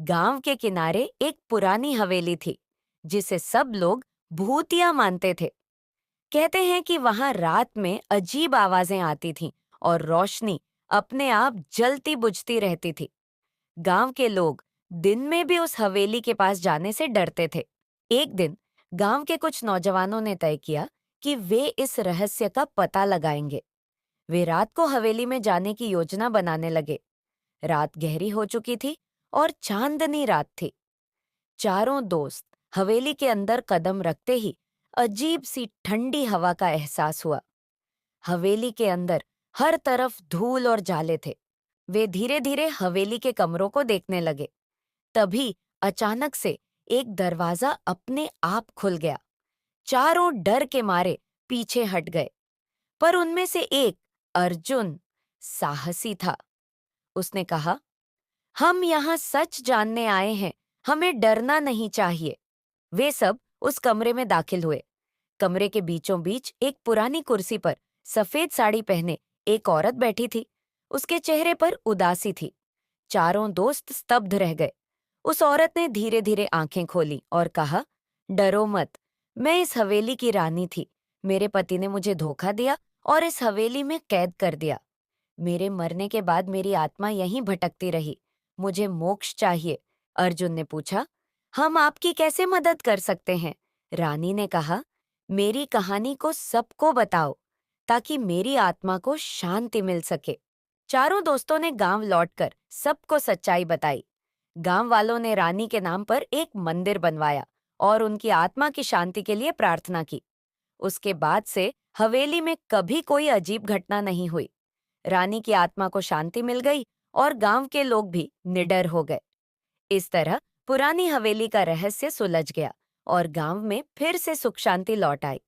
गांव के किनारे एक पुरानी हवेली थी जिसे सब लोग भूतिया मानते थे। कहते हैं कि वहां रात में अजीब आवाजें आती थीं और रोशनी अपने आप जलती बुझती रहती थी। गांव के लोग दिन में भी उस हवेली के पास जाने से डरते थे। एक दिन गांव के कुछ नौजवानों ने तय किया कि वे इस रहस्य का पता लगाएंगे। वे रात को हवेली में जाने की योजना बनाने लगे। रात गहरी हो चुकी थी और चांदनी रात थी। चारों दोस्त हवेली के अंदर कदम रखते ही अजीब सी ठंडी हवा का एहसास हुआ। हवेली के अंदर हर तरफ धूल और जाले थे। वे धीरे धीरे हवेली के कमरों को देखने लगे। तभी अचानक से एक दरवाजा अपने आप खुल गया। चारों डर के मारे पीछे हट गए, पर उनमें से एक, अर्जुन, साहसी था। उसने कहा, हम यहाँ सच जानने आए हैं, हमें डरना नहीं चाहिए। वे सब उस कमरे में दाखिल हुए। कमरे के बीचों बीच एक पुरानी कुर्सी पर सफेद साड़ी पहने एक औरत बैठी थी। उसके चेहरे पर उदासी थी। चारों दोस्त स्तब्ध रह गए। उस औरत ने धीरे धीरे आंखें खोली और कहा, डरो मत, मैं इस हवेली की रानी थी। मेरे पति ने मुझे धोखा दिया और इस हवेली में कैद कर दिया। मेरे मरने के बाद मेरी आत्मा यहीं भटकती रही। मुझे मोक्ष चाहिए। अर्जुन ने पूछा, हम आपकी कैसे मदद कर सकते हैं? रानी ने कहा, मेरी कहानी को सबको बताओ ताकि मेरी आत्मा को शांति मिल सके। चारों दोस्तों ने गांव लौटकर सबको सच्चाई बताई। गांव वालों ने रानी के नाम पर एक मंदिर बनवाया और उनकी आत्मा की शांति के लिए प्रार्थना की। उसके बाद से हवेली में कभी कोई अजीब घटना नहीं हुई। रानी की आत्मा को शांति मिल गई और गांव के लोग भी निडर हो गए। इस तरह पुरानी हवेली का रहस्य सुलझ गया और गांव में फिर से सुख शांति लौट आई।